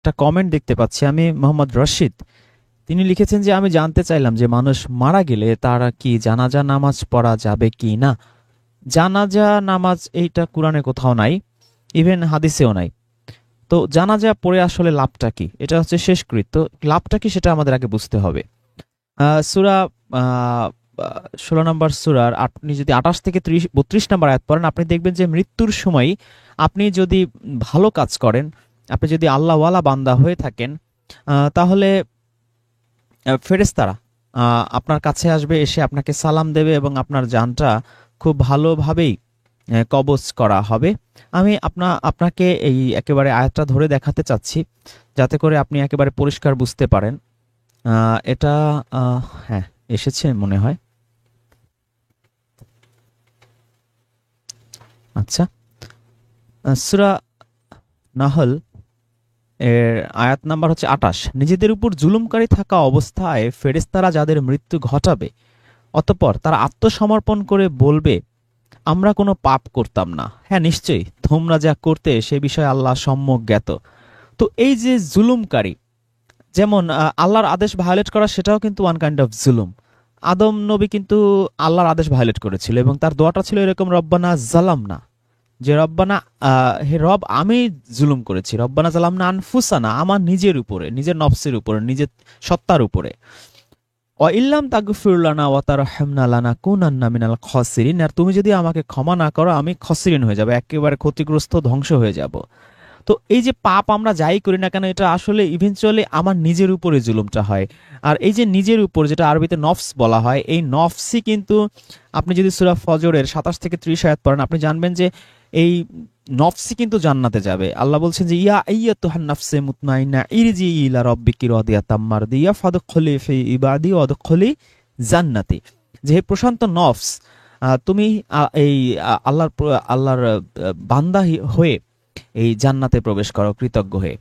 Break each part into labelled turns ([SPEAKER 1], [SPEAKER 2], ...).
[SPEAKER 1] একটা কমেন্ট দেখতে পাচ্ছি আমি, মোহাম্মদ রশিদ। তিনি লিখেছেন যে আমি জানতে চাইলাম যে মানুষ মারা গেলে তারা কি জানাজা নামাজ পড়া যাবে কি না। জানাজা নামাজ এইটা কোরআনে কোথাও নাই, ইভেন হাদিসেও নাই। তো জানাজা পড়ে আসলে লাভটা কি, এটা হচ্ছে শেষকৃত্য, লাভটা কি সেটা আমাদের আগে বুঝতে হবে। সূরা 16 নম্বর সূরার আপনি যদি 28 থেকে 32 নম্বর আয়াত পড়েন, আপনি দেখবেন যে মৃত্যুর সময় আপনি যদি ভালো কাজ করেন, আপনি যদি আল্লাহওয়ালা বান্দা হয়ে থাকেন, তাহলে ফেরেশতারা আপনার কাছে আসবে, এসে আপনাকে সালাম দেবে এবং আপনার জানটা খুব ভালোভাবেই কবজ করা হবে। আমি আপনাকে এই একেবারে আয়াতটা ধরে দেখাতে চাচ্ছি, যাতে করে আপনি একেবারে পরিষ্কার বুঝতে পারেন। এটা হ্যাঁ এসেছে মনে হয়। আচ্ছা, সূরা নাহল এর আয়াত নাম্বার হচ্ছে 28। নিজেদের উপর জুলুমকারী থাকা অবস্থায় ফেরেশতারা যাদের মৃত্যু ঘটাবে, অতঃপর তারা আত্মসমর্পণ করে বলবে, আমরা কোনো পাপ করতাম না। হ্যাঁ নিশ্চয়ই তোমরা যা করতে সে বিষয়ে আল্লাহ সম্যক জ্ঞাত। তো এই যে জুলুমকারী, যেমন আল্লাহর আদেশ ভায়োলেট করা, সেটাও কিন্তু ওয়ান কাইন্ড অফ জুলুম। আদম নবী কিন্তু আল্লাহর আদেশ ভায়োলেট করেছিল এবং তার দোয়াটা ছিল এরকম, রব্বানা জালামনা, যে রব্বানা হে রব আমি জুলুম করেছি, রব্বানা জালামনা আনফুসানা, আমার নিজের উপরে, নিজের নফসের উপরে, নিজের সত্তার উপরে। ইল্লাম তাগফির লানা ওয়া তারহামনা লানাকুনান্না মিনাল খাসিরিন, আর তুমি যদি আমাকে ক্ষমা না করো আমি খসিরিন হয়ে যাব, একেবারে ক্ষতিগ্রস্ত, ধ্বংস হয়ে যাব। তো এই যে পাপ আমরা যাই করি না কেন, এটা আসলে ইভেনচুয়ালি আমার নিজের উপরে জুলুমটা হয়। আর এই যে নিজের উপর, যেটা আরবিতে নফস বলা হয়, এই নফসই কিন্তু আপনি যদি সূরা ফজরের 27 থেকে 30 আয়াত পড়েন, আপনি জানবেন যে এই নফসই কিন্তু জান্নাতে যাবে। আল্লাহ বলছেন যে ইয়া আইয়াতুহান নাফসে মুতমাইন্না ইরজি ইলা রাব্বিকি রাদিয়াতাম মারদিয়া ফাদখুলি ফি ইবাদি ওয়াদখুলি জান্নাতি, যে হে প্রশান্ত নফস, তুমি এই আল্লাহর বান্দা হয়ে এই জান্নাতে প্রবেশ করো কৃতজ্ঞ হয়ে।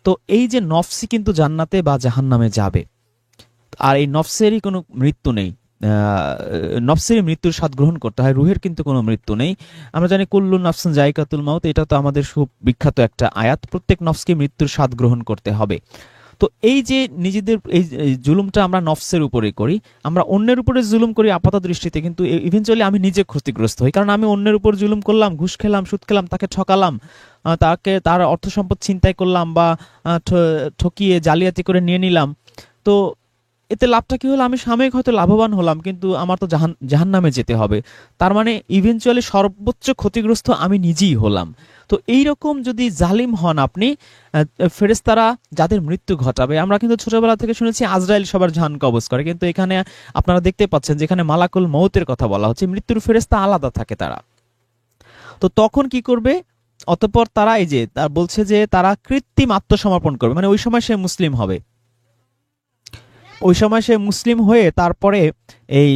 [SPEAKER 1] তো এই যে নফসি কিন্তু জান্নাতে বা জাহান্নামে যাবে, আর এই নফসেরই কোনো মৃত্যু নেই। নফসেরই মৃত্যুর স্বাদ গ্রহণ করতে হয়, রুহের কিন্তু কোনো মৃত্যু নেই। আমরা জানি কুল্লু নাফসুন যায়কাতুল মাউত, এটা তো আমাদের খুব বিখ্যাত একটা আয়াত, প্রত্যেক নফসকে মৃত্যুর স্বাদ গ্রহণ করতে হবে। তো এই যে নিজেদের এই জুলুমটা আমরা নফসের উপরে করি, আমরা অন্যের উপরে জুলুম করি আপাত দৃষ্টিতে, কিন্তু ইভেনচুয়ালি আমি নিজে ক্ষতিগ্রস্ত হই, কারণ আমি অন্যের উপর জুলুম করলাম, ঘুষ খেলাম, সুদ খেলাম, তাকে ঠকালাম, তার অর্থ সম্পদ ছিনতাই করলাম বা ঠকিয়ে জালিয়াতি করে নিয়ে নিলাম। তো এতে লাভটা কি হলো, আমি সাময়িক হয়তো লাভবান হলাম, কিন্তু আমার তো জাহান্নামে যেতে হবে। তার মানে ইভেনচুয়ালি সর্বোচ্চ ক্ষতিগ্রস্ত আমি নিজেই হলাম। তো এইরকম যদি জালিম হন আপনি, ফেরেশতারা যাদের মৃত্যু ঘটাবে, আমরা কিন্তু ছোটবেলা থেকে শুনেছি আজরাইল সবার জান কবজ করে, কিন্তু এখানে আপনারা দেখতে পাচ্ছেন যেখানে মালাকুল মউতের কথা বলা হচ্ছে, মৃত্যুর ফেরেশতা আলাদা থাকে তারা। তো তখন কি করবে, অতঃপর তারা এই যে তার বলছে যে তারা কৃত্রিম আত্মসমর্পণ করবে, মানে ওই সময় সে মুসলিম হবে, ওই সময় সে মুসলিম হয়ে তারপরে এই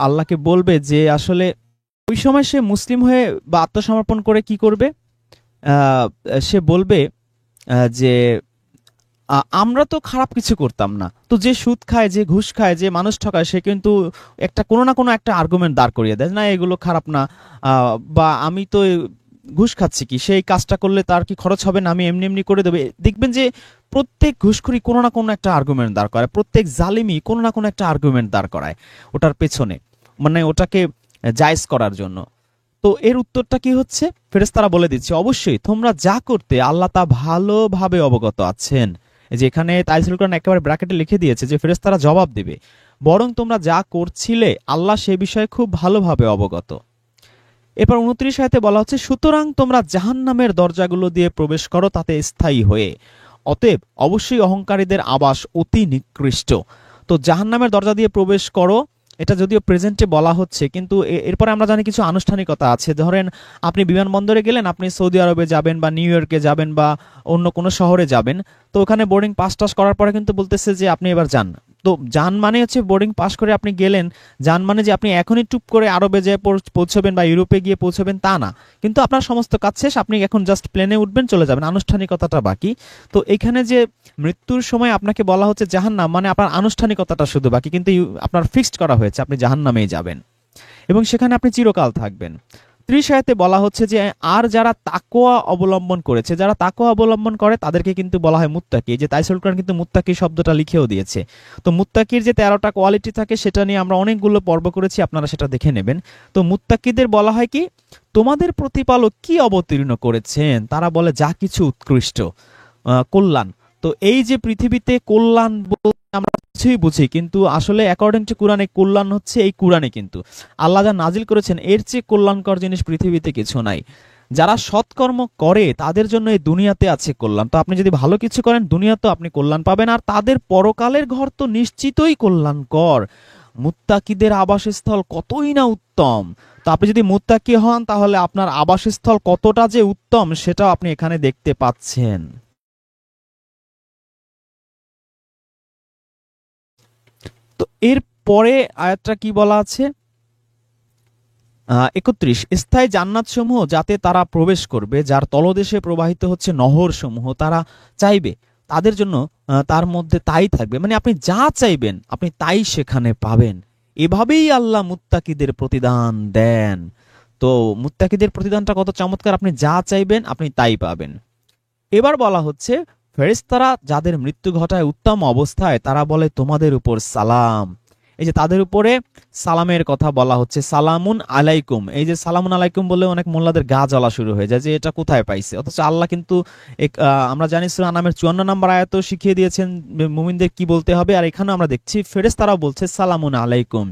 [SPEAKER 1] আল্লাহকে বলবে যে আসলে ওই সময় সে মুসলিম হয়ে বা আত্মসমর্পণ করে কি করবে, সে বলবে যে আমরা তো খারাপ কিছু করতাম না। তো যে সুদ খায়, যে ঘুষ খায়, যে মানুষ ঠকায়, সে কিন্তু একটা কোনো না কোনো একটা আর্গুমেন্ট দাঁড় করিয়ে দেয়, না এগুলো খারাপ না, বা আমি তো ঘুষ খাচ্ছি কি, সেই কাজটা করলে তার কি খরচ হবে না, আমি এমনি এমনি করে দেবে। দেখবেন যে প্রত্যেক ঘুষখোরি কোনো না কোনো একটা আর্গুমেন্ট দাঁড় করায়, প্রত্যেক জালিমি কোনো না কোনো একটা আর্গুমেন্ট দাঁড় করায় ওটার পেছনে, মানে ওটাকে জায়েজ করার জন্য। তো এর উত্তরটা কি হচ্ছে, ফেরেশতারা বলে দিচ্ছে অবশ্যই তোমরা যা করতে আল্লাহ তা ভালোভাবে অবগত আছেন। যে এখানে তাইসিল কোরআন একেবারে ব্র্যাকেটে লিখে দিয়েছে যে ফেরেশতারা জবাব দেবে, বরং তোমরা যা করছিলে আল্লাহ সে বিষয়ে খুব ভালোভাবে অবগত। এরপর 29 আয়াতে বলা হচ্ছে, সুতরাং তোমরা জাহান্নামের দরজাগুলো দিয়ে প্রবেশ করো তাতে স্থায়ী হয়ে, অতএব অবশ্যই অহংকারীদের আবাস অতি নিকৃষ্ট। তো জাহান্নামের দরজা দিয়ে প্রবেশ করো, এটা যদিও প্রেজেন্টে বলা হচ্ছে, কিন্তু এরপরে আমরা জানি কিছু আনুষ্ঠানিকতা আছে। ধরেন আপনি বিমানবন্দরে গেলেন, আপনি সৌদি আরবে যাবেন বা নিউ ইয়র্কে যাবেন বা অন্য কোনো শহরে যাবেন, তো ওখানে বোর্ডিং পাস টাস করার পরে কিন্তু বলতেছে যে আপনি এবার যান। তো যান মানে হচ্ছে বোর্ডিং পাস করে আপনি গেলেন, যান মানে যে আপনি এখনই টুপ করে আরবে যেয়ে পৌঁছবেন বা ইউরোপে গিয়ে পৌঁছবেন তা না, কিন্তু আপনার সমস্ত কাজ শেষ, আপনি এখন জাস্ট প্লেনে উঠবেন, চলে যাবেন, আনুষ্ঠানিকতাটা বাকি। তো এখানে যে মৃত্যুর সময় আপনাকে বলা হচ্ছে জাহান্নাম, মানে আপনার আনুষ্ঠানিকতাটা শুধু বাকি, কিন্তু আপনার ফিক্সড করা হয়েছে আপনি জাহান্নামেই যাবেন এবং সেখানে আপনি চিরকাল থাকবেন। 30 আয়াতে বলা হচ্ছে যে আর যারা তাকওয়া অবলম্বন করেছে, যারা তাকওয়া অবলম্বন করে তাদেরকে কিন্তু বলা হয় মুত্তাকি। যে তাইসুল কোরআন কিন্তু মুত্তাকি শব্দটা লিখেও দিয়েছে। তো মুত্তাকির যে 13টা কোয়ালিটি থাকে সেটা নিয়ে আমরা অনেকগুলো পর্ব করেছি, আপনারা সেটা দেখে নেবেন। তো মুত্তাকিদের বলা হয় কি, তোমাদের প্রতিপালক কি অবতীর্ণ করেছেন, তারা বলে যা কিছু উৎকৃষ্ট, কল্যাণ। তো এই যে পৃথিবীতে কল্যাণ বলতে আমরা কিছুই বুঝি, কিন্তু আসলে অ্যাকর্ডিং টু কোরআনে কল্যাণ হচ্ছে এই কোরআনে, কিন্তু আল্লাহ যা নাজিল করেছেন এর চেয়ে কল্যাণকর জিনিস পৃথিবীতে কিছু নাই। যারা সৎকর্ম করে তাদের জন্য এই দুনিয়াতে আছে কল্যাণ। তো আপনি যদি ভালো কিছু করেন দুনিয়াতেও আপনি কল্যাণ পাবেন, আর তাদের পরকালের ঘর তো নিশ্চিতই কল্যাণকর। মুত্তাকিদের আবাসস্থল কতই না উত্তম। তো আপনি যদি মুত্তাকি হন তাহলে আপনার আবাসস্থল কতটা যে উত্তম সেটাও আপনি এখানে দেখতে পাচ্ছেন। তো এর পরে আয়াতটা কি বলা আছে, 31, স্থায়ী জান্নাত সমূহ যাতে তারা প্রবেশ করবে, যার তলদেশে প্রবাহিত হচ্ছে নহর সমূহ, তারা চাইবে তাদের জন্য তার মধ্যে তাই থাকবে। মানে আপনি যা চাইবেন আপনি তাই সেখানে পাবেন। এভাবেই আল্লাহ মুত্তাকিদের প্রতিদান দেন। তো মুত্তাকিদের প্রতিদানটা কত চমৎকার, আপনি যা চাইবেন আপনি তাই পাবেন। এবার বলা হচ্ছে ফেরেশতারা যাদের মৃত্যু ঘটায় উত্তম অবস্থায় তারা বলে তোমাদের উপর সালাম। এই যে তাদের উপরে সালামের কথা বলা হচ্ছে, সালামুন আলাইকুম। এই যে সালামুন আলাইকুম বলে অনেক মোল্লাদের গা জ্বলা শুরু হয়ে যায় যে এটা কোথায় পাইছে, অথচ আল্লাহ কিন্তু আমরা জানি সূরা আনামের 54 নম্বর আয়াতেও শিখিয়ে দিয়েছেন মুমিনদের কি বলতে হবে, আর এখানে আমরা দেখছি ফেরেশতারাও বলছে সালামুন আলাইকুম।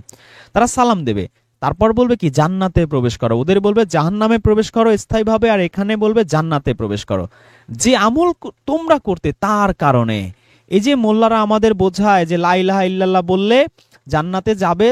[SPEAKER 1] তারা সালাম দেবে, তারপর বলবে কি জান্নাতে প্রবেশ করো। ওদের বলবে জাহান্নামে প্রবেশ করো স্থায়ীভাবে, আর এখানে বলবে জান্নাতে প্রবেশ করো যে আমল তোমরা করতে তার কারণে। এই যে মোল্লারা আমাদের বোঝায় যে লা ইলাহা ইল্লাল্লাহ বললে জান্নাতে যাবে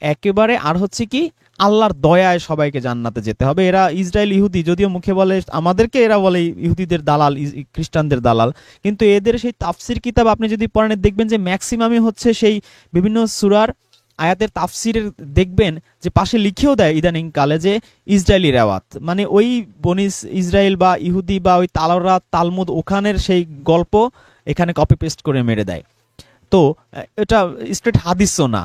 [SPEAKER 1] একেবারে, আর হচ্ছে কি আল্লাহর দয়ায় সবাইকে জান্নাতে যেতে হবে। এরা ইসরায়েল ইহুদি, যদিও মুখে বলে আমাদেরকে এরা বলে ইহুদিদের দালাল, খ্রিস্টানদের দালাল, কিন্তু এদের সেই তাফসির কিতাব আপনি যদি পড়েন দেখবেন যে ম্যাক্সিমামই হচ্ছে সেই বিভিন্ন সূরার আয়াতের তাফসিরের দেখবেন যে পাশে লিখেও দেয় ইদানিং কালে যে ইসরায়েলি রেওয়াত, মানে ওই বনিস ইসরায়েল বা ইহুদি বা ওই তালরাত তালমুদ ওখানের সেই গল্প এখানে কপি পেস্ট করে মেরে দেয়। তো এটা স্ট্রেট হাদিসও না।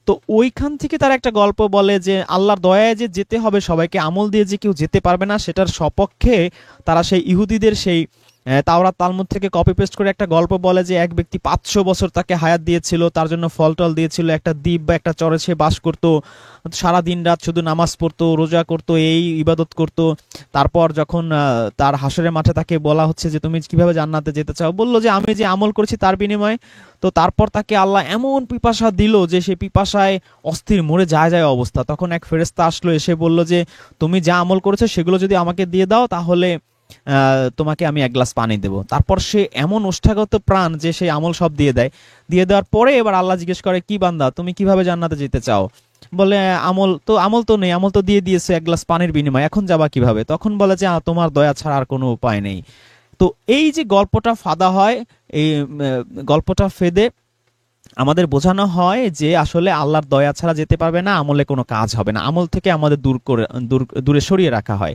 [SPEAKER 1] তো ওইখান থেকে তারা একটা গল্প বলে যে আল্লাহর দয়ায় যে যেতে হবে সবাইকে, আমল দিয়ে যে কেউ যেতে পারবে না, সেটার সপক্ষে তারা সেই ইহুদিদের সেই তাওরাত তালমুদ থেকে কপি পেস্ট করে একটা গল্প বলে যে এক ব্যক্তি 500 বছর তাকে হায়াত দিয়েছিল, তার জন্য ফল টল দিয়েছিল, একটা দ্বীপ বা একটা চরে সে বাস করতো, সারা দিন রাত শুধু নামাজ পড়তো, রোজা করতো, এই ইবাদত করতো। তারপর যখন তার হাসরের মাঠে তাকে বলা হচ্ছে যে তুমি কিভাবে জান্নাতে যেতে চাও, বললো যে আমি যে আমল করেছি তার বিনিময়ে। তো তারপর তাকে আল্লাহ এমন পিপাসা দিল যে সে পিপাসায় অস্থির মরে যায় যায় অবস্থা। তখন এক ফেরেশতা আসলো, এসে বলল যে তুমি যা আমল করেছো সেগুলো যদি আমাকে দিয়ে দাও তাহলে তোমাকে আমি এক গ্লাস পানি দেবো। তারপর সে এমন ওষ্ঠাগত প্রাণ যে সেই আমল সব দিয়ে দেয়। দিয়ে দেওয়ার পরে এবার আল্লাহ জিজ্ঞেস করে কি বান্দা তুমি কিভাবে জান্নাতে যেতে চাও, বলে আমল তো নেই, আমল তো দিয়ে দিয়েছে এক গ্লাস পানির বিনিময়ে, এখন যাবা কিভাবে? তখন বলে যে তোমার দয়া ছাড়া আর কোনো উপায় নেই। তো এই যে গল্পটা ফাঁদা হয়, এই গল্পটা ফেদে আমাদের বোঝানো হয় যে আসলে আল্লাহর দয়া ছাড়া যেতে পারবে না, আমলে কোনো কাজ হবে না, আমল থেকে আমাদের দূরে সরিয়ে রাখা হয়,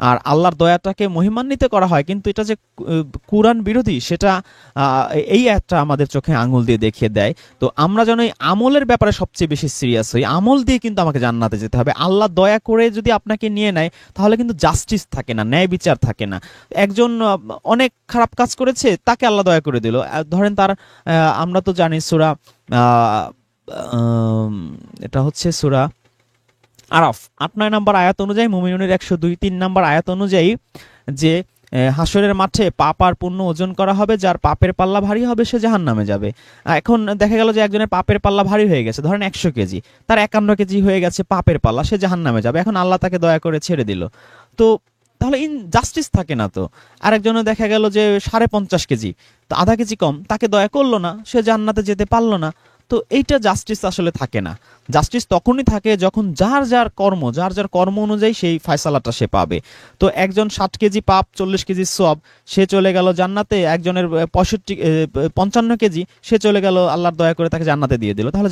[SPEAKER 1] আর আল্লাহর দয়াটাকে মহিমান্বিত করা হয়। কিন্তু এটা যে কুরআন বিরোধী সেটা এই একটা আমাদের চোখে আঙুল দিয়ে দেখিয়ে দেয়। তো আমরা যেন এই আমলের ব্যাপারে সবচেয়ে বেশি সিরিয়াস হই। আমল দিয়ে কিন্তু আমাকে জান্নাতে যেতে হবে। আল্লাহ দয়া করে যদি আপনাকে নিয়ে নেয় তাহলে কিন্তু জাস্টিস থাকে না, ন্যায় বিচার থাকে না। একজন অনেক খারাপ কাজ করেছে, তাকে আল্লাহ দয়া করে দিল, ধরেন তার আমরা তো জানি সূরা এটা হচ্ছে সূরা আরাফ 8-9 নম্বর আয়াত অনুযায়ী, মুমিনুনের 102-3 নম্বর আয়াত অনুযায়ী যে হাসরের মাঠে পাপ আর পুণ্য ওজন করা হবে, যার পাপের পাল্লা ভারী হবে সে জাহান্নামে যাবে। এখন দেখা গেল যে একজনের পাপের পাল্লা ভারী হয়ে গেছে, ধরেন 100 কেজি, তার 51 কেজি হয়ে গেছে পাপের পাল্লা, সে জাহান্নামে যাবে। এখন আল্লাহ তাকে দয়া করে ছেড়ে দিল, তো তাহলে জাস্টিস থাকে না। তো আরেকজনের দেখা গেল যে 50.5 কেজি, তো আধা কেজি কম, তাকে দয়া করলো না, সে জান্নাতে যেতে পারলো না। তো এইটা জাস্টিস আসলে থাকে না। জাস্টিস তখনই থাকে যখন যার যার কর্ম অনুযায়ী সেই ফয়সালাটা সে পাবে। তো একজন 60 কেজি পাপ 40 কেজি সওয়াব, সে চলে গেল জান্নাতে, একজনের 55 কেজি, সে চলে গেল আল্লাহর দয়া করে তাকে জান্নাতে দিয়ে দিল। তাহলে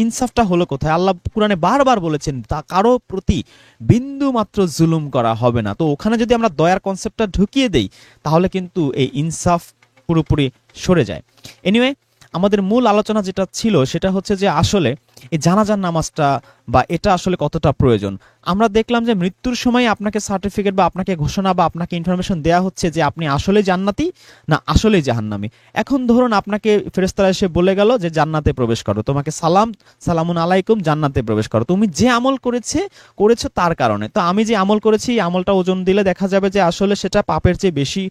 [SPEAKER 1] ইনসাফটা হলো কোথায়? আল্লাহ কুরআনে বারবার বলেছেন তা কারো প্রতি বিন্দু মাত্র জুলুম করা হবে না। তো ওখানে যদি আমরা দয়ার কনসেপ্টটা ঢুকিয়ে দেই তাহলে কিন্তু এই ইনসাফ পুরোপুরি সরে যায়। এনিওয়ে, আমাদের মূল আলোচনা যেটা ছিল সেটা হচ্ছে যে আসলে এই জানাজার নামাজটা বা এটা আসলে কতটা প্রয়োজন। আমরা দেখলাম যে মৃত্যুর সময় আপনাকে সার্টিফিকেট বা আপনাকে ঘোষণা বা আপনাকে ইনফরমেশন দেয়া হচ্ছে যে আপনি আসলে জান্নাতি না আসলেই জাহান্নামী। এখন ধরুন আপনাকে ফেরেশতারা এসে বলে গেল যে জান্নাতে প্রবেশ করো, তোমাকে সালামুন আলাইকুম, জান্নাতে প্রবেশ করো, তুমি যে আমল করেছো তার কারণে। তো আমি যে আমল করেছি এই আমলটা ওজন দিলে দেখা যাবে যে আসলে সেটা পাপের চেয়ে বেশি,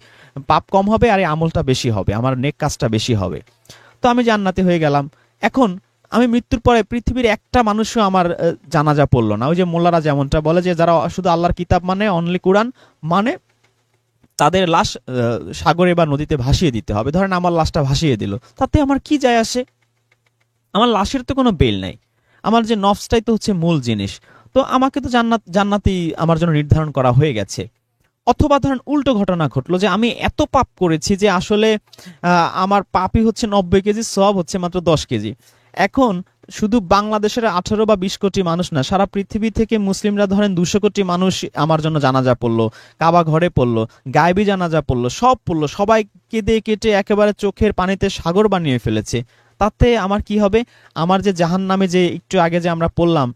[SPEAKER 1] পাপ কম হবে আর এই আমলটা বেশি হবে, আমার নেক কাজটা বেশি হবে। তো আমি জান্নাতি হয়ে গেলাম। এখন আমি মৃত্যুর পরে পৃথিবীর একটা মানুষও আমার জানাজা পড়লো না। ওই যে মোল্লারা যেমনটা বলে যে যারা শুধু আল্লাহর কিতাব মানে, অনলি কোরআন মানে, তাদের লাশ সাগরে বা নদীতে ভাসিয়ে দিতে হবে। ধরেন আমার লাশটা ভাসিয়ে দিল, তাতে আমার কি যায় আসে? আমার লাশের তো কোনো বেল নাই, আমার যে নফসটাই তো হচ্ছে মূল জিনিস। তো আমাকে তো জান্নাতি আমার জন্য নির্ধারণ করা হয়ে গেছে। অথবা ধরেন উল্টো ঘটনা ঘটলো যে আমি এত পাপ করেছি যে আসলে আমার পাপই হচ্ছে 90 কেজি, সওয়াব হচ্ছে মাত্র 10 কেজি। এখন শুধু বাংলাদেশের 18 বা 20 কোটি মানুষ না, সারা পৃথিবী থেকে মুসলিমরা ধরেন 200 কোটি মানুষ আমার জন্য জানাজা পড়লো, কাবা ঘরে পড়লো, গায়েবী জানাজা পড়লো, সব পড়লো, সবাই কেঁদে কেটে একেবারে চোখের পানিতে সাগর বানিয়ে ফেলেছে। তাতে আমার কি হবে? আমার যে জাহান্নামে, যে একটু আগে যে আমরা পড়লাম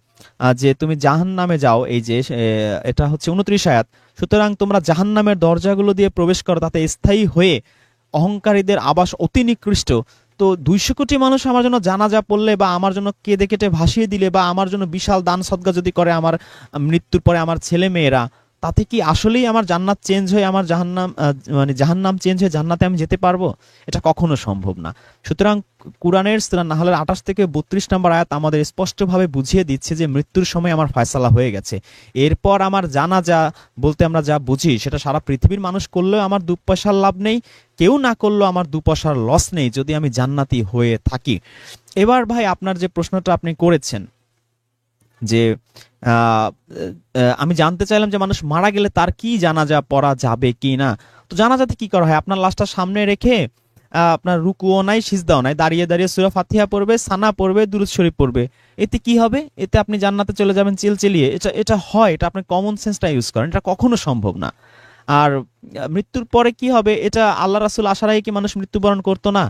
[SPEAKER 1] যে তুমি জাহান্নামে যাও, এই যে এটা হচ্ছে 29 আয়াত, সুতরাং তোমরা জাহান্নামের দরজাগুলো দিয়ে প্রবেশ করো, তাতে স্থায়ী হয়ে অহংকারীদের আবাস অতি নিকৃষ্ট। তো 200 কোটি মানুষ আমার জন্য জানাজা পড়লে বা আমার জন্য কেঁদে কেটে ভাসিয়ে দিলে বা আমার জন্য বিশাল দান সদকা যদি করে আমার মৃত্যুর পরে আমার ছেলে মেয়েরা, তাতে কি আসলেই আমার জান্নাত চেঞ্জ হয়ে আমার জাহান্নাম মানে জাহান্নাম চেঞ্জ হয়ে জান্নাতে আমি যেতে পারবো? এটা কখনো সম্ভব না। সুতরাং কুরআনের সূরা নাহলের 28 থেকে 32 নম্বর আয়াত আমাদের স্পষ্টভাবে বুঝিয়ে দিচ্ছে যে মৃত্যুর সময় আমার ফয়সালা হয়ে গেছে। এরপর আমার জানাজা বলতে আমরা যা বুঝি সেটা সারা পৃথিবীর মানুষ করলেও আমার 2 পয়সার লাভ নেই, কেউ না করলেও আমার 2 পয়সার লস নেই যদি আমি জান্নাতি হয়ে থাকি। এবার ভাই আপনার যে প্রশ্নটা আপনি করেছেন যে আমি জানতে চাইলাম যে মানুষ মারা গেলে তার কি জানাজা পড়া যাবে কি না। তো জানাজাতে কি করা হয়? আপনার লাশটা সামনে রেখে আপনার রুকুও নাই সিজদাও নাই, দাঁড়িয়ে দাঁড়িয়ে সূরা ফাতিহা পড়বে, সানা পড়বে, দুরূদ শরীফ পড়বে। এতে কি হবে? এতে আপনি জান্নাতে চলে যাবেন চিলচিলিয়ে। এটা হয়, এটা আপনি কমন সেন্সটা ইউজ করেন, এটা কখনো সম্ভব না। আর মৃত্যুর পরে কি হবে? এটা আল্লাহ রাসূল আসার আগে কি মানুষ মৃত্যুবরণ করতো না?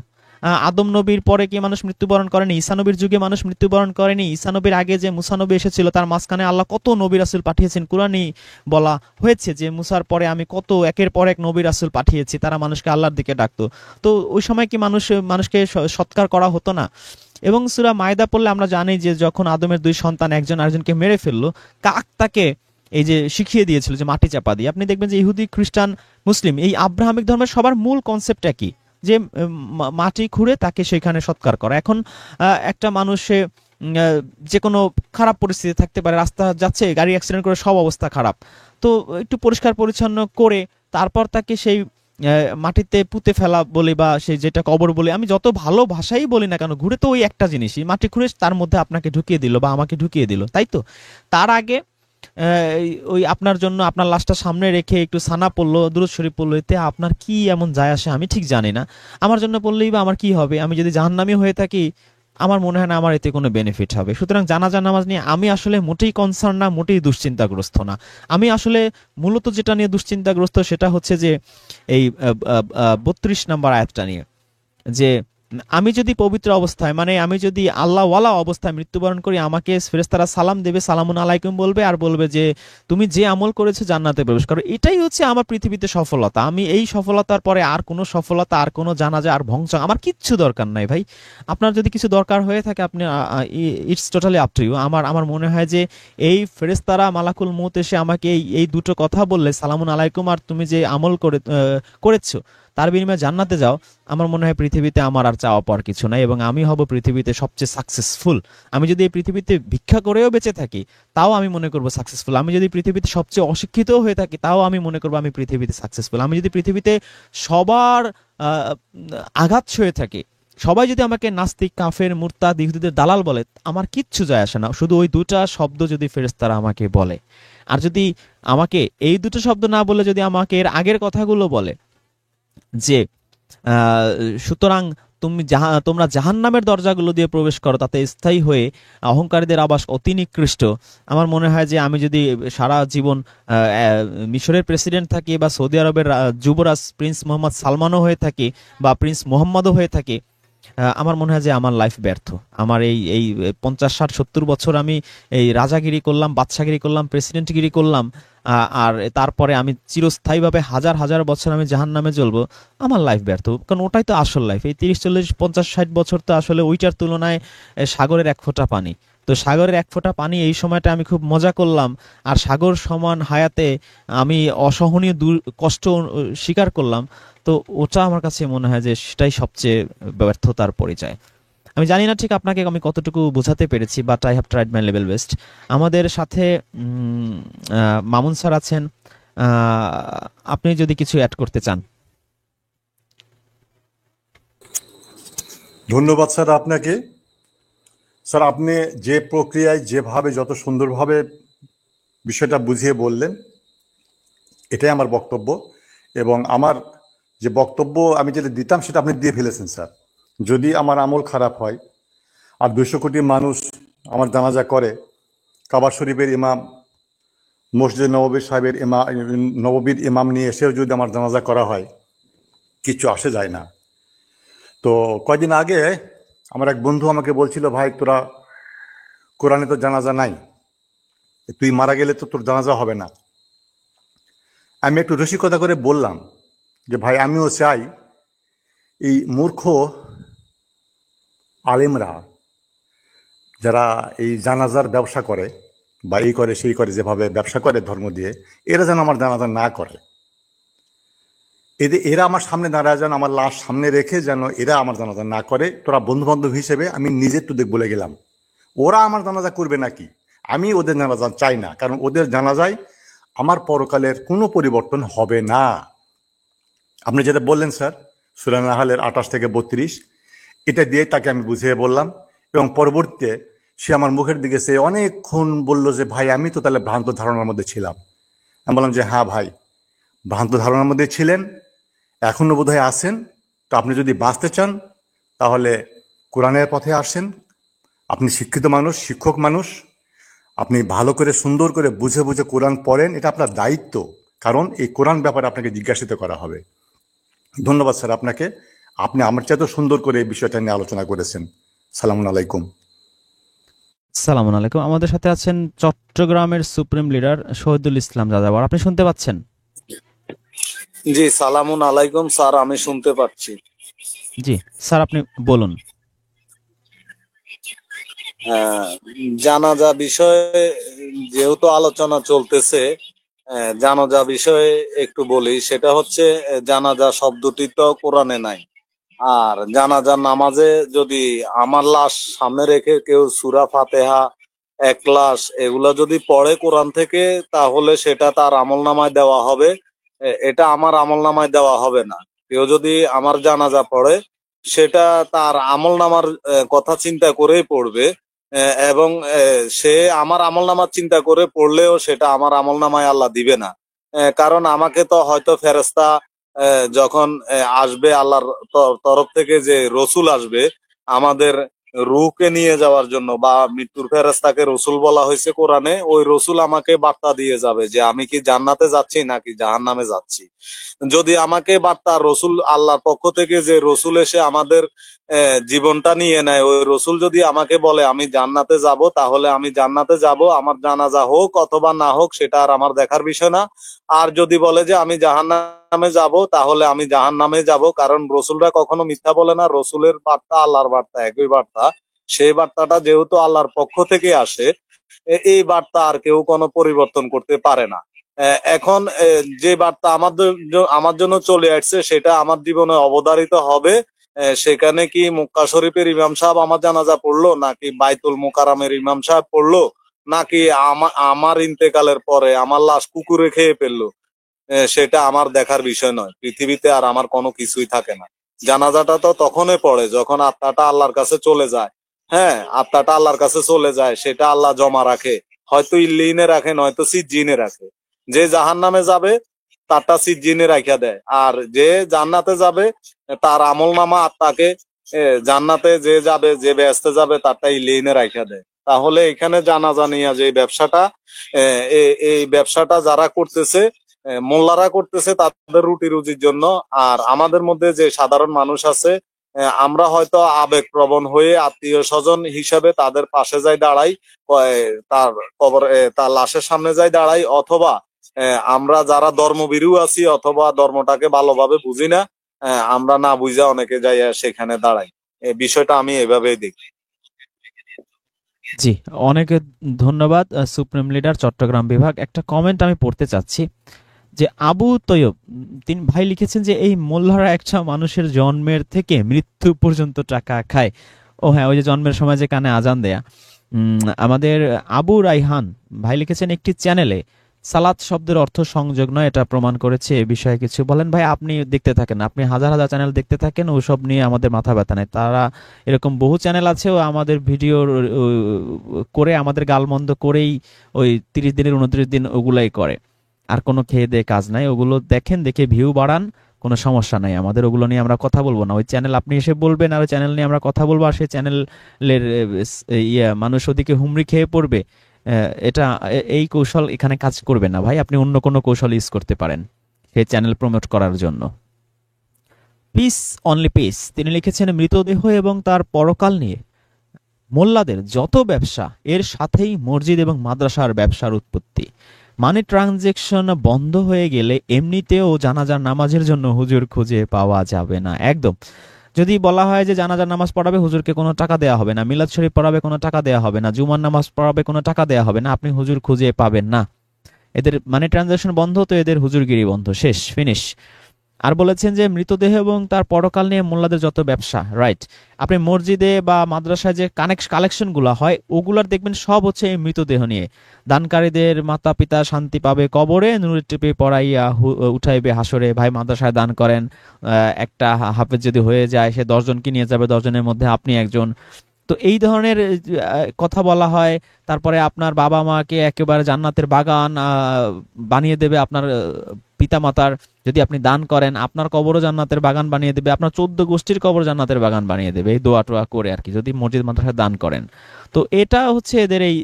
[SPEAKER 1] আদম নবীর পরে কি মানুষ মৃত্যুবরণ করেনি? ঈসা নবীর যুগে মানুষ মৃত্যুবরণ করেনি? ঈসা নবীর আগে যে মুসা নবী এসেছিল তার মাঝখানে আল্লাহ কত নবী রাসূল পাঠিয়েছেন। কুরআনে বলা হয়েছে যে মুসার পরে আমি কত একের পর এক নবী রাসূল পাঠিয়েছি, তারা মানুষকে আল্লাহর দিকে ডাকতো। তো ওই সময় কি মানুষকে সৎকার করা হতো না? এবং সূরা মায়দা পড়লে আমরা জানি যে যখন আদমের 2 সন্তান একজন আরেকজনকে মেরে ফেললো, কাক তাকে এই যে শিখিয়ে দিয়েছিল যে মাটি চাপা দিয়ে। আপনি দেখবেন যে ইহুদি, খ্রিস্টান, মুসলিম এই আব্রাহামিক ধর্মের সবার মূল কনসেপ্ট একই, যে মাটি খুঁড়ে তাকে সেখানে সৎকার করা। এখন একটা মানুষে যে কোনো খারাপ পরিস্থিতি থাকতে পারে, রাস্তা যাচ্ছে, গাড়ি অ্যাক্সিডেন্ট করে সব অবস্থা খারাপ, তো একটু পরিষ্কার পরিচ্ছন্ন করে তারপর তাকে সেই মাটিতে পুঁতে ফেলা বলি বা সেই যেটা কবর বলি, আমি যত ভালো ভাষাই বলি না কেন, ঘুরে তো ওই একটা জিনিসই, মাটি খুঁড়ে তার মধ্যে আপনাকে ঢুকিয়ে দিল বা আমাকে ঢুকিয়ে দিল, তাই তো? তার আগে ওই আপনার জন্য আপনার লাশটা সামনে রেখে একটু সানা পড়লো, দুরূদ শরীফ পড়লো, এতে আপনার কি এমন যায় আসে আমি ঠিক জানি না। আমার জন্য পড়লেই বা আমার কি হবে? আমি যদি জাহান্নামী হয়ে থাকি আমার মনে হয় না আমার এতে কোনো বেনিফিট হবে। সুতরাং জানাজা নামাজ নিয়ে আমি আসলে মোটেই কনসার্ন না, মোটেই দুশ্চিন্তাগ্রস্ত না। আমি আসলে মূলত যেটা নিয়ে দুশ্চিন্তাগ্রস্ত সেটা হচ্ছে যে এই 32 নম্বর আয়াতটা নিয়ে, যে আমি যদি পবিত্র অবস্থায় মানে আমি যদি আল্লাহওয়ালা অবস্থায় মৃত্যুবরণ করি, আমাকে ফেরেশতারা সালাম দেবে, সালামুন আলাইকুম বলবে আর বলবে যে তুমি যে আমল করেছো জান্নাতে প্রবেশ করো। এটাই হচ্ছে আমার পৃথিবীতে সফলতা। আমি এই সফলতার পরে আর কোনো সফলতা, আর কোনো জানাজা, আর ভংস আমার কিচ্ছু দরকার নাই ভাই। আপনার যদি কিছু দরকার হয়ে থাকে আপনি it's totally up to you. আমার মনে হয় যে এই ফেরেশতারা মালাকুল মউত এসে আমাকে এই দুটো কথা বললে, সালামুন আলাইকুম আর তুমি যে আমল করেছো তার বিনিময়ে জান্নাতে যাও, আমার মনে হয় পৃথিবীতে আমার আর চাওয়া পাওয়ার কিছু নাই এবং আমি হব পৃথিবীতে সবচেয়ে সাকসেসফুল। আমি যদি এই পৃথিবীতে ভিক্ষা করেও বেঁচে থাকি তাও আমি মনে করব সাকসেসফুল। আমি যদি পৃথিবীতে সবচেয়ে অশিক্ষিত হয়ে থাকি তাও আমি মনে করব আমি পৃথিবীতে সাকসেসফুল। আমি যদি পৃথিবীতে সবার আঘাত সয়ে থাকি, সবাই যদি আমাকে নাস্তিক, কাফের, মুরতাদ, ইহুদিদের দালাল বলে, আমার কিচ্ছু যায় আসে না। শুধু ওই দুটা শব্দ যদি ফেরেশতারা আমাকে বলে, আর যদি আমাকে এই দুটো শব্দ না বলে যদি আমাকে এর আগের কথাগুলো বলে যে সুতরাং তোমরা জাহান্নামের দরজাগুলো দিয়ে প্রবেশ করো, তাতে স্থায়ী হয়ে অহংকারীদের আবাস অতি নিকৃষ্ট, আমার মনে হয় যে আমি যদি সারা জীবন মিশরের প্রেসিডেন্ট থাকি বা সৌদি আরবের যুবরাজ প্রিন্স মোহাম্মদ সালমানও হয়ে থাকি বা প্রিন্স মোহাম্মদও হয়ে থাকি, আমার মনে হয় যে আমার লাইফ ব্যর্থ। আমার এই এই 50, 60, 70 বছর আমি এই রাজাগিরি করলাম, বাদশাগিরি করলাম, প্রেসিডেন্টগিরি করলাম, আর তারপরে আমি চিরস্থায়ীভাবে হাজার হাজার বছর আমি জাহান্নামে জ্বলবো। আমার লাইফ ব্যর্থ, কারণ ওটাই তো আসল লাইফ। এই 30, 40, 50, 60 বছর তো আসলে ওইটার তুলনায় সাগরের এক ফোঁটা পানি। তো সাগরের এক ফোঁটা পানি এই সময়টা আমি খুব মজা করলাম, আর সাগর সমান হায়াতে আমি অসহনীয় কষ্ট স্বীকার করলাম। তো ওটা আমার কাছে মনে হয় যে সেটাই সবচেয়ে ব্যর্থতার পরিচয়। আমি জানি না ঠিক আপনাকে আমি কতটুকু বোঝাতে পেরেছি, but I have tried my level best. আমাদের সাথে মামুন স্যার আছেন। আপনি যদি কিছু অ্যাড করতে চান।
[SPEAKER 2] ধন্যবাদ স্যার আপনাকে। স্যার, আপনি যে প্রক্রিয়ায় যেভাবে যত সুন্দরভাবে বিষয়টা বুঝিয়ে বললেন, এটাই আমার বক্তব্য। এবং আমার যে বক্তব্য আমি যেটা দিতাম সেটা আপনি দিয়ে ফেলেছেন স্যার। যদি আমার আমল খারাপ হয় আর 200 কোটি মানুষ আমার জানাজা করে, কাবা শরীফের ইমাম, মসজিদ নববী সাহেবের ইমাম, নববীর ইমাম নিয়ে এসেও যদি আমার জানাজা করা হয়, কিচ্ছু আসে যায় না। তো কয়দিন আগে আমার এক বন্ধু আমাকে বলছিল, ভাই তোরা কোরআনে তো জানাজা নাই, তুই মারা গেলে তো তোর জানাজা হবে না। আমি একটু রসিকতা করে বললাম যে ভাই, আমিও চাই এই মূর্খ আলেমরা যারা এই জানাজার ব্যবসা করে বা এই করে সেই করে, যেভাবে ব্যবসা করে ধর্ম দিয়ে, এরা যেন আমার জানাজা না করে। এরা আমার সামনে দাঁড়ায় যেন, আমার লাশ সামনে রেখে যেন এরা আমার জানাজা না করে। তোরা বন্ধু বান্ধব হিসেবে আমি নিজের তো বলে গেলাম, ওরা আমার জানাজা করবে নাকি, আমি ওদের জানাজা চাই না। কারণ ওদের জানাজায় আমার পরকালের কোনো পরিবর্তন হবে না। আপনি যেটা বললেন স্যার, সূরা নাহলের 28 থেকে 32, এটা দিয়ে তাকে আমি বুঝিয়ে বললাম। এবং পরবর্তীতে সে আমার মুখের দিকে সে অনেকক্ষণ বলল যে ভাই, আমি তো তাহলে ভ্রান্ত ধারণার মধ্যে ছিলাম। আমি বললাম যে হ্যাঁ ভাই, ভ্রান্ত ধারণার মধ্যে ছিলেন, এখনো বোধহয় আছেন। তো আপনি যদি বাঁচতে চান তাহলে কোরআনের পথে আসেন। আপনি শিক্ষিত মানুষ, শিক্ষক মানুষ, আপনি ভালো করে সুন্দর করে বুঝে বুঝে কোরআন পড়েন, এটা আপনার দায়িত্ব। কারণ এই কোরআন ব্যাপারে আপনাকে জিজ্ঞাসিত করা হবে। ধন্যবাদ স্যার আপনাকে। আপনি আমার চাইতে সুন্দর করে এই বিষয়টা নিয়ে আলোচনা করেছেন। সালামুন আলাইকুম।
[SPEAKER 1] সালামু আলাইকুম। আমাদের সাথে আছেন চট্টগ্রামের সুপ্রিম লিডার শহীদুল ইসলাম যাযাবর। আপনি শুনতে পাচ্ছেন?
[SPEAKER 3] জি, সালামুন আলাইকুম স্যার, আমি শুনতে পাচ্ছি।
[SPEAKER 1] জি স্যার, আপনি বলুন।
[SPEAKER 3] হ্যাঁ, জানাজা বিষয়ে যেহেতু আলোচনা চলতেছে, জানাজা বিষয়ে একটু বলি। সেটা হচ্ছে, জানাজা শব্দটি তো কোরআনে নাই। আর জানাজা নামাজে যদি আমার লাশ সামনে রেখে কেউ সূরা ফাতিহা, একলাস এগুলা যদি পড়ে কোরআন থেকে, তাহলে সেটা তার আমলনামায় দেওয়া হবে। এটা আমার আমলনামায় দেওয়া হবে না। কেউ যদি আমার জানাজা পড়ে, সেটা তার আমলনামার কথা চিন্তা করেই পড়বে। এবং সে আমার আমলনামার চিন্তা করে পড়লেও সেটা আমার আমলনামায় আল্লাহ দিবে না। কারণ আমাকে তো হয়তো ফেরেশতা যখন আসবে আল্লাহর তরফ থেকে, যে রসুল আসবে আমাদের রূহকে নিয়ে যাওয়ার জন্য, বা মৃত্যুর ফেরেশতাকে রসুল বলা হয়েছে কোরআনে, ওই রসুল আমাকে বার্তা দিয়ে যাবে যে আমি কি জান্নাতে যাচ্ছি নাকি জাহান্নামে যাচ্ছি। যদি আমাকে বার্তা রসুল আল্লাহর পক্ষ থেকে, যে রসুল এসে আমাদের জীবনটা নিয়ে নেয়, ওই রসুল যদি আমাকে বলে আমি জান্নাতে যাব, তাহলে আমি জান্নাতে যাব। আমার জানাজা হোক অথবা না হোক সেটা আর আমার দেখার বিষয় না। আর যদি বলে যে আমি জাহান্নামে যাব, তাহলে আমি জাহান্নামে যাব। কারণ রসুলরা কখনো মিথ্যা বলে না। রসুলের বার্তা আল্লাহর বার্তা, একই বার্তা। সেই বার্তাটা যেহেতু আল্লাহর পক্ষ থেকে আসে, এই বার্তা আর কেউ কোনো পরিবর্তন করতে পারে না। এখন যে বার্তা আমার জন্য চলে আসছে, সেটা আমার জীবনে অবধারিত হবে। সেখানে কি মক্কা শরীফের ইমাম সাহেব আমার জানাজা পড়লো, নাকি বাইতুল মোকাররমের ইমাম সাহেব পড়লো, নাকি আমার ইন্তেকালের পরে আমার লাশ কুকুরে খেয়ে ফেললো, সেটা আমার দেখার বিষয় নয়। পৃথিবীতে আর আমার কোনো কিছুই থাকে না। জানাজাটা তো তখনই পড়ে যখন আত্মাটা আল্লাহর কাছে চলে যায়। হ্যাঁ, আত্মাটা আল্লাহর কাছে চলে যায়, সেটা আল্লাহ জমা রাখে। হয়তো ইল্লিনে রাখে, নয়তো সিজ্জিনে রাখে। যে জাহান্নামে যাবে তারটা সিজ্জিনে রাখা দেয়, আর যে জান্নাতে যাবে তার আমলনামা আত্মাকে জান্নাতে যে যাবে, যে বেহেশতে যাবে, তারটা ইল্লিনে রাখা দেয়। তাহলে এখানে জানাজা নিয়ে যে ব্যবসাটা, এই ব্যবসাটা যারা করতেছে, মোল্লারা করতেছে তাদের রুটি রুজির জন্য। আর আমাদের মধ্যে যে সাধারণ মানুষ আছে, আমরা হয়তো আবেগপ্রবণ হয়ে আত্মীয় স্বজন হিসেবে তাদের পাশে যাই দাঁড়াই, তার কবর তার লাশের সামনে যাই দাঁড়াই, অথবা আমরা যারা ধর্মভীরু আছি অথবা ধর্মটাকে ভালোভাবে বুঝি না, আমরা না বুঝা অনেকে যাই সেখানে দাঁড়াই। এই বিষয়টা আমি এভাবেই দেখি।
[SPEAKER 1] জি, অনেক ধন্যবাদ সুপ্রিম লিডার চট্টগ্রাম বিভাগ। একটা কমেন্ট আমি পড়তে চাচ্ছি যে আবু তৈয়ব তিনি ভাই লিখেছেন যে এই মোল্লারা একটা মানুষের জন্মের থেকে মৃত্যু পর্যন্ত টাকা খায়। ও হ্যাঁ, ওই যে জন্মের সময় যে কানে আজান দেয়া। আমাদের আবু রাইহান ভাই লিখেছেন একটি চ্যানেলে সালাত শব্দের অর্থ সংযোগ নয়, এটা প্রমাণ করেছে। এ বিষয়ে কিছু বলেন ভাই। আপনি দেখতে থাকেন, আপনি হাজার হাজার চ্যানেল দেখতে থাকেন, ওসব নিয়ে আমাদের মাথা ব্যথা নেই। তারা এরকম বহু চ্যানেল আছে, ও আমাদের ভিডিও করে আমাদের গালমন্দ করেই ওই 30 দিনের 29 দিন ওগুলাই করে, আর কোনো খেয়ে দিয়ে কাজ নাই। ওগুলো দেখেন, দেখে ভিউ বাড়ান, কোনো সমস্যা নাই আমাদের। ওগুলো নিয়ে আমরা কথা বলবো না। ওই চ্যানেল আপনি এসে বলবেন আর ওই চ্যানেল নিয়ে আমরা কথা বলবো, আর সেই চ্যানেলের মানুষ ওদিকে হুমড়ি খেয়ে পড়বে। এটা এই কৌশল এখানে কাজ করবে না ভাই। আপনি অন্য কোনো কৌশল ইউজ করতে পারেন সেই চ্যানেল প্রমোট করার জন্য। পিস অনলি পিস তিনি লিখেছেন মৃতদেহ এবং তার পরকাল নিয়ে মোল্লাদের যত ব্যবসা, এর সাথেই মসজিদ এবং মাদ্রাসার ব্যবসার উৎপত্তি। মানি ট্রানজেকশন বন্ধ হয়ে গেলে এমনিতেও জানাজার নামাজের জন্য হুজুর খুঁজে পাওয়া যাবে না। একদম, যদি বলা হয় যে জানাজার নামাজ পড়াবে, হুজুরকে কোনো টাকা দেওয়া হবে না। মিলাদ শরীফ পড়াবে, কোনো টাকা দেওয়া হবে না। জুমার নামাজ পড়াবে, কোনো টাকা দেওয়া হবে না। আপনি হুজুর খুঁজে পাবেন না। এদের মানি ট্রানজাকশন বন্ধ, তো এদের হুজুরগিরি বন্ধ, শেষ, ফিনিশ। আর বলেছেন যে মৃতদেহ এবং তার পরকাল নিয়ে মোল্লাদের যত ব্যবসা, রাইট। আপনি মসজিদে বা মাদ্রাসায় যে কালেকশনগুলো হয়, ওগুলার দেখবেন সব হচ্ছে এই মৃতদেহ নিয়ে। দানকারীদের মাতা পিতা শান্তি পাবে কবরে, নুরের টিপে পড়াইয়া উঠাইবে হাসরে। ভাই মাদ্রাসায় দান করেন, একটা হাফেজ যদি হয়ে যায়, সে 10 জনকে নিয়ে যাবে, 10 জনের মধ্যে আপনি একজন। তো এই ধরনের কথা বলা হয়। তারপরে আপনার বাবা মাকে একেবারে জান্নাতের বাগান বানিয়ে দেবে। আপনার পিতা মাতার যদি আপনি দান করেন, আপনার কবরও জান্নাতের বাগান বানিয়ে দেবে। আপনার 14 গোষ্ঠীর কবর জান্নাতের বাগান বানিয়ে দেবে, এই দোয়া টোয়া করে আর কি, যদি মসজিদ মাদ্রাসায় দান করেন। তো এটা হচ্ছে এদের এই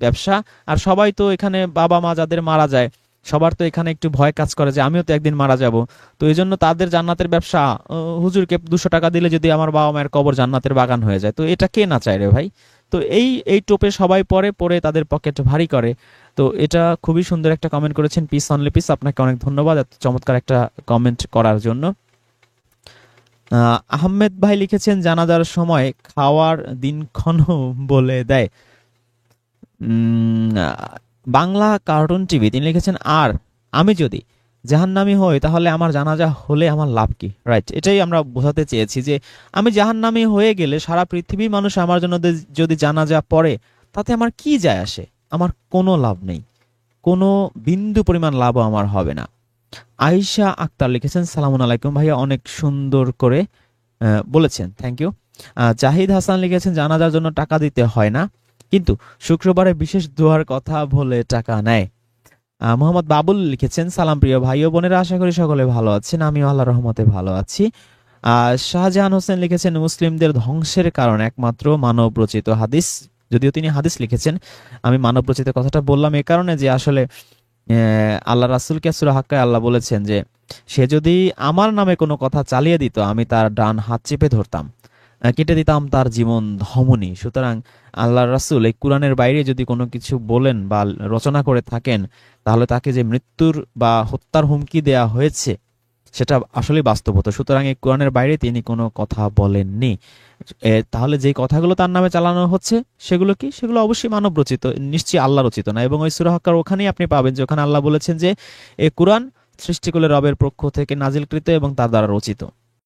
[SPEAKER 1] ব্যবসা। আর সবাই তো এখানে বাবা মা যাদের মারা যায়, সবার তো এখানে একটু ভয় কাজ করে যে আমিও তো একদিন মারা যাব। তো এই জন্য তাদের জান্নাতের ব্যবসা। হুজুরকে 200 টাকা দিলে যদি আমার বাবা মায়ের কবর জান্নাতের বাগান হয়ে যায়, তো এটা কে না চায় রে ভাই। তো এই টোপে সবাই পরে তাদের পকেট ভারী করে। তো এটা খুবই সুন্দর একটা কমেন্ট করেছেন পিস অনলি পিস। আপনাকে অনেক ধন্যবাদ এত চমৎকার একটা কমেন্ট করার জন্য। আহমেদ ভাই লিখেছেন জানাজার সময় খাওয়ার দিনক্ষণও বলে দেয়। বাংলা কার্টুন টিভি তিনি লিখেছেন আর আমি যদি জাহান্নামী হই তাহলে আমার জানাজা হলে আমার লাভ কি, রাইট। এটাই আমরা বোঝাতে চেয়েছি যে আমি জাহান্নামী হয়ে গেলে সারা পৃথিবীর মানুষ আমার জন্য যদি জানাজা পড়ে, তাতে আমার কি যায় আসে? আমার কোনো লাভ নেই, কোনো বিন্দু পরিমাণ লাভও আমার হবে না। আয়েশা আক্তার লিখেছেন সালামুন আলাইকুম ভাইয়া, অনেক সুন্দর করে বলেছেন, থ্যাংক ইউ। জাহিদ হাসান লিখেছেন জানাজার জন্য টাকা দিতে হয় না, কিন্তু শুক্রবারে বিশেষ দোয়ার কথা বলে টাকা নেয়। মোহাম্মদ বাবুল লিখেছেন সালাম প্রিয় ভাই ও বোনেরা, আশা করি সকলে ভালো আছেন। আমিও আল্লাহর রহমতে ভালো আছি। শাহজাহান হোসেন লিখেছেন মুসলিমদের ধ্বংসের কারণ একমাত্র মানব রচিত হাদিস। যদিও তিনি হাদিস লিখেছেন, আমি মানব রচিত কথাটা বললাম এই কারণে যে আসলে আল্লাহ রাসূলকে সূরা হাক্কায় আল্লাহ বলেছেন যে সে যদি আমার নামে কোনো কথা চালিয়ে দিত, আমি তার ডান হাত চেপে ধরতাম, কেটে দিতাম তার জীবন ধমনী। সুতরাং আল্লাহ রাসূল এই কোরআনের বাইরে যদি কোনো কিছু বলেন বা রচনা করে থাকেন, তাহলে তাকে যে মৃত্যুর বা হত্যার হুমকি দেয়া হয়েছে সেটা আসলে বাস্তব হতো। সুতরাং এই কোরআনের বাইরে তিনি কোনো কথা বলেননি। তাহলে যে কথাগুলো তার নামে চালানো হচ্ছে সেগুলো কি? সেগুলো অবশ্যই মানব রচিত, নিশ্চয়ই আল্লাহ রচিত না। এবং ওই সূরা হাক্কার ওখানেই আপনি পাবেন যে ওখানে আল্লাহ বলেছেন যে এই কোরআন সৃষ্টিকুলের রবের পক্ষ থেকে নাজিলকৃত এবং তার দ্বারা রচিত।